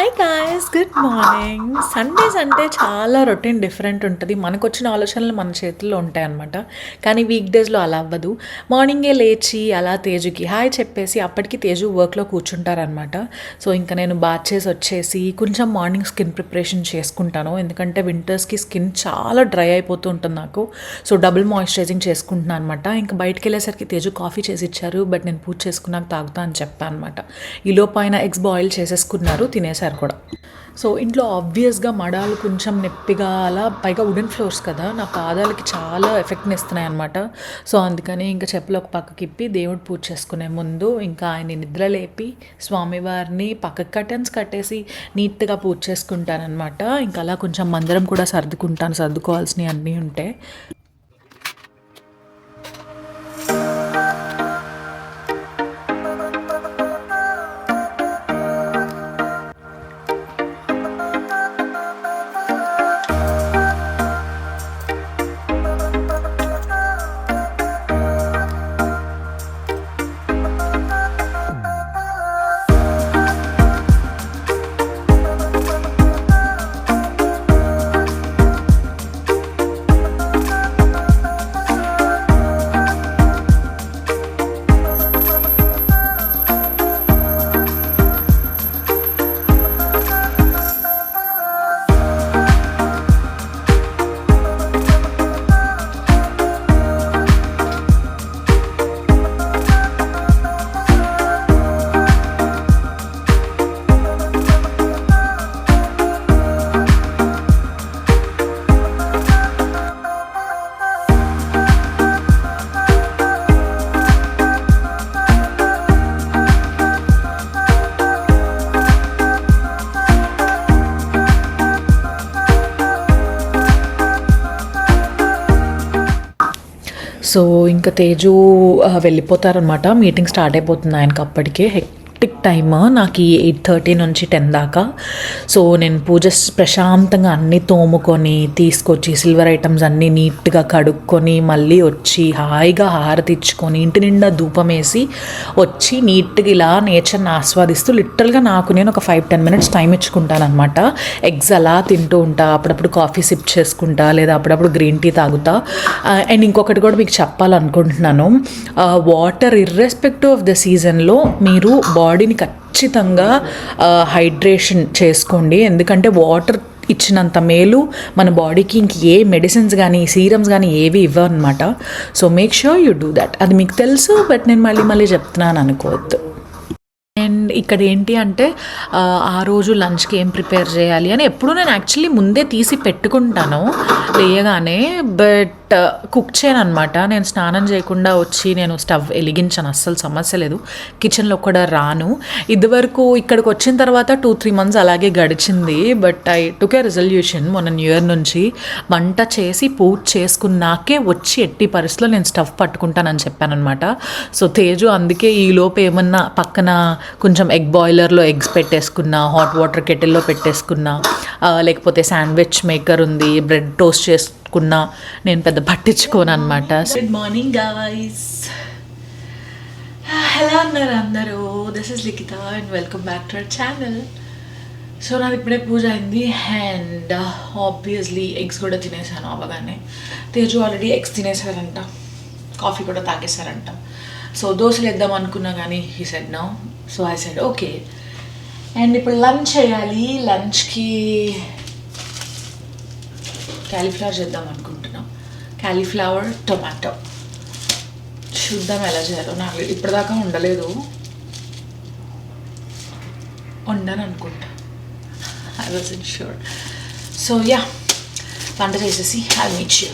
Hi guys, good morning. Sundays అంటే చాలా routine different ఉంటుంది. మనకు వచ్చిన ఆలోచనలు మన చేతుల్లో ఉంటాయన్నమాట. కానీ వీక్ డేస్లో అలా అవ్వదు. మార్నింగే లేచి అలా తేజుకి హాయ్ చెప్పేసి అప్పటికి తేజు వర్క్లో కూర్చుంటారనమాట. సో ఇంకా నేను బాత్ చేసి వచ్చేసి కొంచెం మార్నింగ్ స్కిన్ ప్రిపరేషన్ చేసుకుంటాను. ఎందుకంటే వింటర్స్కి స్కిన్ చాలా డ్రై అయిపోతూ ఉంటుంది నాకు. సో డబుల్ మాయిశ్చరైజింగ్ చేసుకుంటున్నాను అనమాట. ఇంకా బయటకు వెళ్ళేసరికి తేజు కాఫీ చేసి ఇచ్చారు. బట్ నేను పూజ చేసుకున్నాక తాగుతా అని చెప్పాను అనమాట. ఈలో పైన ఎగ్స్ బాయిల్ చేసేసుకున్నారు, తినేశారు కూడా. సో ఇంట్లో ఆబ్వియస్గా మడాలు కొంచెం నొప్పిగా అలా, పైగా వుడెన్ ఫ్లోర్స్ కదా, నా పాదాలకి చాలా ఎఫెక్ట్ని ఇస్తున్నాయి అనమాట. సో అందుకని ఇంకా చెప్పులు ఒక పక్కకి ఇప్పి దేవుడు పూజ చేసుకునే ముందు ఇంకా ఆయన నిద్ర లేపి స్వామివారిని పక్కకి కర్టెన్స్ కట్టేసి నీట్గా పూజ చేసుకుంటానమాట. ఇంకా అలా కొంచెం మందిరం కూడా సర్దుకుంటాను, సర్దుకోవాల్సినవి అన్నీ ఉంటే. సో ఇంకా తేజు వెళ్ళిపోతారనమాట. మీటింగ్ స్టార్ట్ అయిపోతుంది ఆయనకి అప్పటికే. హెక్టిక్ టైమ్ నాకు ఈ 8:30 నుంచి 10 దాకా. సో నేను పూజ ప్రశాంతంగా అన్నీ తోముకొని తీసుకొచ్చి సిల్వర్ ఐటమ్స్ అన్నీ నీట్గా కడుక్కొని మళ్ళీ వచ్చి హాయిగా హారతి ఇచ్చుకొని ఇంటి నిండా ధూపం వేసి వచ్చి నీట్గా ఇలా నేచర్ని ఆస్వాదిస్తూ లిటరల్గా నాకు నేను ఒక 5-10 మినిట్స్ టైం ఇచ్చుకుంటాను అనమాట. ఎగ్స్ అలా తింటూ ఉంటా, అప్పుడప్పుడు కాఫీ సిప్ చేసుకుంటా, లేదా అప్పుడప్పుడు గ్రీన్ టీ తాగుతా. అండ్ ఇంకొకటి కూడా మీకు చెప్పాలనుకుంటున్నాను, వాటర్ ఇర్రెస్పెక్టివ్ ఆఫ్ ద సీజన్లో మీరు బాడీని ఖచ్చితంగా హైడ్రేషన్ చేసుకోండి. ఎందుకంటే వాటర్ ఇచ్చినంత మేలు మన బాడీకి ఇంక ఏ మెడిసిన్స్ కానీ సీరమ్స్ కానీ ఏవి ఇవ్వనమాట. So make sure you do that. అది మీకు తెలుసు, బట్ నేను మళ్ళీ చెప్తున్నాను అనుకోవద్దు. అండ్ ఇక్కడ ఏంటి అంటే ఆ రోజు లంచ్కి ఏం ప్రిపేర్ చేయాలి అని ఎప్పుడు నేను యాక్చువల్లీ ముందే తీసి పెట్టుకుంటాను లేయగానే, బట్ కుక్ చేయను అనమాట. నేను స్నానం చేయకుండా వచ్చి నేను స్టవ్ వెలిగించాను, అస్సలు సమస్య లేదు. కిచెన్లో కూడా రాను. ఇదివరకు ఇక్కడికి వచ్చిన తర్వాత 2-3 మంత్స్ అలాగే గడిచింది. But I took A resolution మొన్న న్యూ ఇయర్ నుంచి వంట చేసి పూజ చేసుకున్నాకే వచ్చి ఎట్టి పరిస్థితిలో నేను స్టవ్ పట్టుకుంటానని చెప్పాను అనమాట. సో తేజు అందుకే ఈలోపు ఏమన్నా పక్కన కొంచెం ఎగ్ బాయిలర్లో ఎగ్స్ పెట్టేసుకున్నా, హాట్ వాటర్ కెటిల్లో పెట్టేసుకున్నా, లేకపోతే శాండ్విచ్ మేకర్ ఉంది, బ్రెడ్ టోస్ట్ చేసుకున్నా, నేను పెద్ద పట్టించుకోను అనమాట. గుడ్ మార్నింగ్ గాయ్స్, ఎలా ఉన్నారు అందరూ? This is Likhitha and welcome back to our channel. So నాది ఇప్పుడే పూజ అయింది అండ్ ఆబ్వియస్లీ ఎగ్స్ కూడా తినేసాను అవగానే. తేజు ఆల్రెడీ ఎగ్స్ తినేసారంట, కాఫీ కూడా తాగేశారంట. సో దోశలు వేద్దాం అనుకున్నా కానీ he said no. So I said okay. And ఇప్పుడు లంచ్ చేయాలి. లంచ్కి క్యాలీఫ్లవర్ చేద్దాం అనుకుంటున్నాం. క్యాలీఫ్లవర్ టొమాటో చూద్దాం ఎలా చేయాలో. నాకు ఇప్పటిదాకా ఉండలేదు, వండాను అనుకుంటా, I was in sure. So yeah, వంట చేసేసి ఐ మీట్ యూ.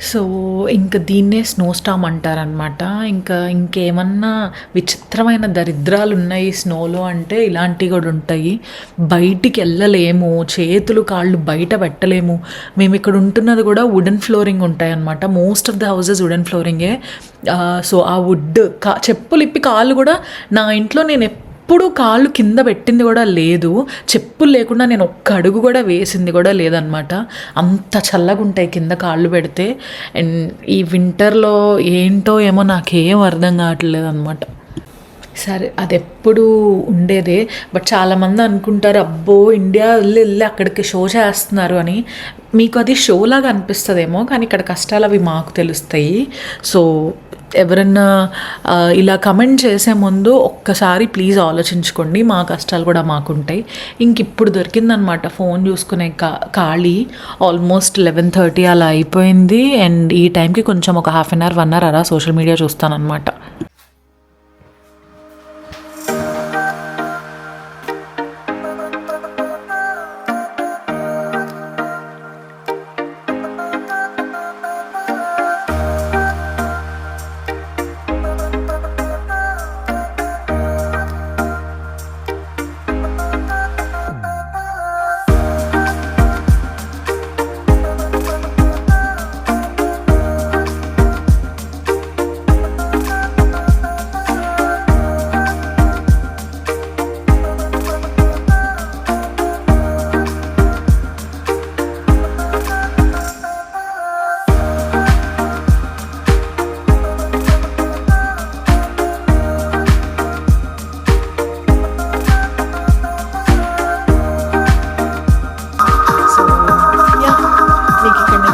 సో ఇంక దీన్నే స్నో స్టామ్ అంటారనమాట. ఇంకేమన్నా విచిత్రమైన దరిద్రాలు ఉన్నాయి స్నోలో అంటే ఇలాంటివి కూడా ఉంటాయి. బయటికి వెళ్ళలేము, చేతులు కాళ్ళు బయట పెట్టలేము. మేము ఇక్కడ ఉంటున్నది కూడా వుడెన్ ఫ్లోరింగ్ ఉంటాయి అనమాట. Most of the houses wooden ఫ్లోరింగే. సో ఆ వుడ్ చెప్పులు ఇప్పి కాళ్ళు కూడా, నా ఇంట్లో నేను ఎప్పుడు కాళ్ళు కింద పెట్టింది కూడా లేదు. చెప్పులు లేకుండా నేను ఒక్క అడుగు కూడా వేసింది కూడా లేదనమాట. అంత చల్లగా ఉంటాయి కింద కాళ్ళు పెడితే. అండ్ ఈ వింటర్లో ఏంటో ఏమో నాకేం అర్థం కావట్లేదు అనమాట. సరే అది ఎప్పుడు ఉండేదే. బట్ చాలామంది అనుకుంటారు అబ్బో ఇండియా వెళ్ళి అక్కడికి షో చేస్తున్నారు అని. మీకు అది షోలాగా అనిపిస్తుందేమో, కానీ ఇక్కడ కష్టాలు అవి మాకు తెలుస్తాయి. సో ఎవరన్నా ఇలా కమెంట్ చేసే ముందు ఒక్కసారి ప్లీజ్ ఆలోచించుకోండి. మా కష్టాలు కూడా మాకుంటాయి. ఇంక ఇప్పుడు దొరికిందనమాట ఫోన్ చూసుకునే ఖాళీ. ఆల్మోస్ట్ 11:30 అలా అయిపోయింది. అండ్ ఈ టైంకి కొంచెం ఒక హాఫ్ అన్ అవర్ 1 అవర్ అలా సోషల్ మీడియా చూస్తానన్నమాట.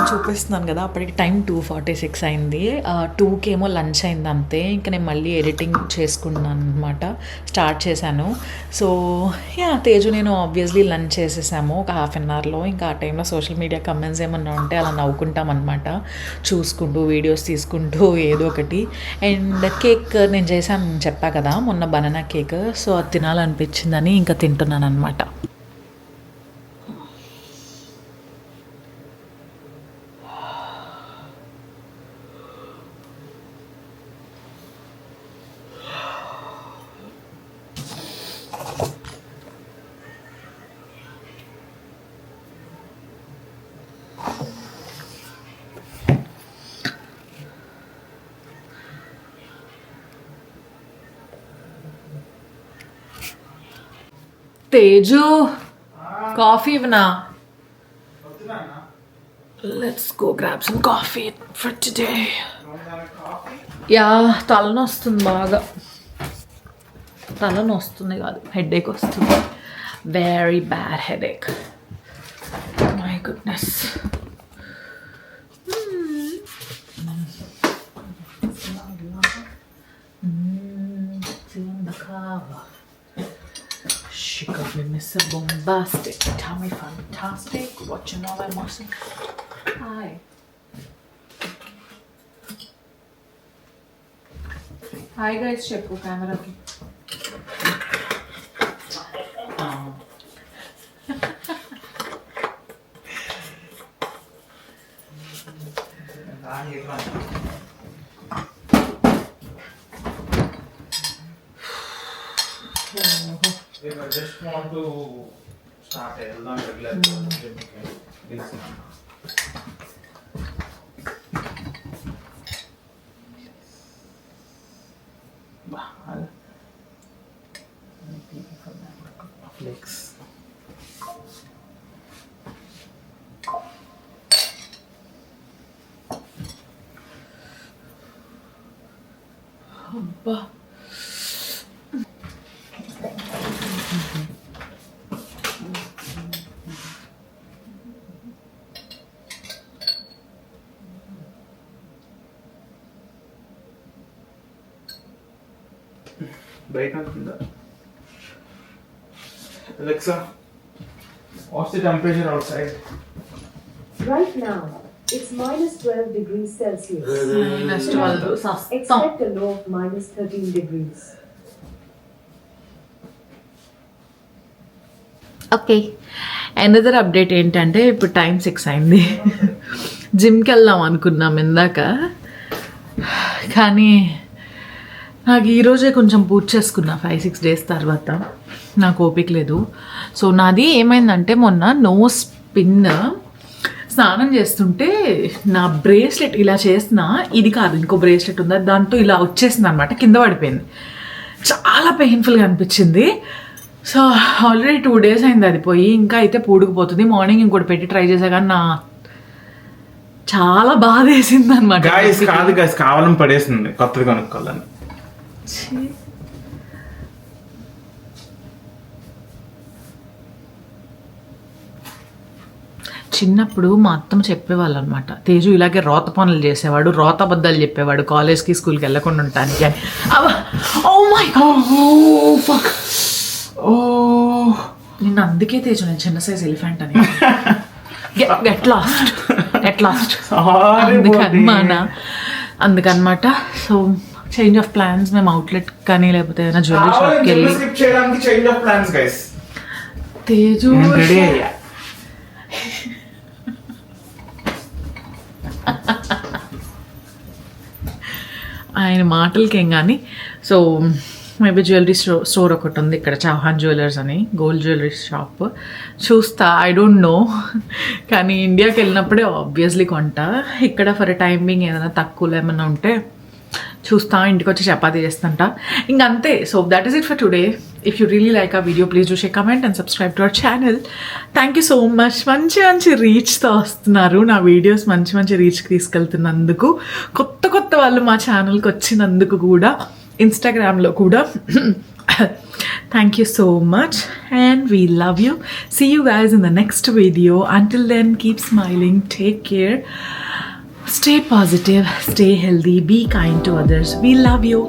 చూపిస్తున్నాను కదా, అప్పటికి టైం 2:46 అయింది. 2కి ఏమో లంచ్ అయింది అంతే. ఇంకా నేను మళ్ళీ ఎడిటింగ్ చేసుకున్నాను అనమాట, స్టార్ట్ చేశాను. సో తేజు నేను ఆబ్వియస్లీ లంచ్ చేసేసాము ఒక హాఫ్ అన్ అవర్లో. ఇంకా ఆ టైంలో సోషల్ మీడియా కమెంట్స్ ఏమన్నా ఉంటే అలా నవ్వుకుంటాం అనమాట, చూసుకుంటూ వీడియోస్ తీసుకుంటూ ఏదో ఒకటి. అండ్ కేక్ నేను చేశాను చెప్పా కదా మొన్న, బనానా కేక్. సో అది తినాలనిపించిందని ఇంకా తింటున్నాను అనమాట. తేజు కాఫీ ఇవ్వనా? Let's go grab some coffee for today. తలనొస్తుంది బాగా. తలనొస్తుంది కాదు, హెడేక్ వస్తుంది. Very bad headache. My goodness. She got me Mr. Bombastic. Tell me fantastic. Watching all that motion. Hi. Hi guys, చెప్పు కెమెరాకి. I just want to start a non-regular gym. Flex. అబ్బా Alexa, what's the temperature outside? Right now, it's minus 12 degrees Celsius. minus 12. Expect a low of minus 13 degrees. Okay, another update ఏంటంటే ఇప్పుడు time 6 అయింది. జిమ్కి వెళ్దాం అనుకున్నాం ఇందాక, కానీ నాకు ఈరోజే కొంచెం పూజ చేసుకున్నా 5-6 డేస్ తర్వాత, నాకు ఓపిక లేదు. సో నాది ఏమైందంటే మొన్న నోస్ పిన్ స్నానం చేస్తుంటే నా బ్రేస్లెట్ ఇలా చేసిన, ఇది కాదు ఇంకో బ్రేస్లెట్ ఉందా, దాంతో ఇలా వచ్చేసింది అనమాట, కింద పడిపోయింది. చాలా పెయిన్ఫుల్గా అనిపించింది. సో ఆల్రెడీ 2 డేస్ అయింది అది పోయి, ఇంకా అయితే పూడుకుపోతుంది. మార్నింగ్ ఇంకోటి పెట్టి ట్రై చేసా కానీ నా చాలా బాధ వేసింది అనమాట. కాదు గాయస్, కావాలని పడేసింది, కొత్తది కొనుక్కోవాలని. చిన్నప్పుడు మా అత్తమ్మ చెప్పేవాళ్ళు అనమాట, తేజు ఇలాగే రోత పనులు చేసేవాడు, రోత అబద్ధాలు చెప్పేవాడు కాలేజ్కి స్కూల్కి వెళ్ళకుండా ఉంటానికి అని. ఓ మై గాడ్, నిన్న అందుకే తేజు నేను చిన్న సైజ్ ఎలిఫెంట్ అని. గెట్ లాస్ట్ అందుకనమాట. సో చేంజ్ ఆఫ్ ప్లాన్స్, మేము అవుట్లెట్ కానీ లేకపోతే ఏదైనా జ్యువెలరీ షాప్కి వెళ్ళి change of plans guys. Teju ready అయ్యా. ఆయన మాటలకేం కానీ. సో మేబీ జ్యువెలరీ స్టోర్ ఒకటి ఉంది ఇక్కడ, చౌహాన్ జ్యువెలర్స్ అని, గోల్డ్ జ్యువెలరీ షాప్. చూస్తా, ఐ డోంట్ నో, కానీ ఇండియాకి వెళ్ళినప్పుడే ఆబ్వియస్లీ కొంటా. ఇక్కడ ఫర్ టైమింగ్ ఏదైనా తక్కువలో ఏమైనా ఉంటే చూస్తా, ఇంటికి వచ్చి చపాతీ చేస్తుంట, ఇంకంతే. So that is it for today. If you really like ఆ video please do share, comment and subscribe to our channel. Thank you so much. మంచి రీచ్తో వస్తున్నారు నా వీడియోస్, మంచి రీచ్కి తీసుకెళ్తున్నందుకు, కొత్త వాళ్ళు మా ఛానల్కి వచ్చినందుకు కూడా, ఇన్స్టాగ్రామ్లో కూడా. Thank you so much and we love you. See you guys in the next video. Until then, keep smiling, take care, stay positive, stay healthy, be kind to others. We love you.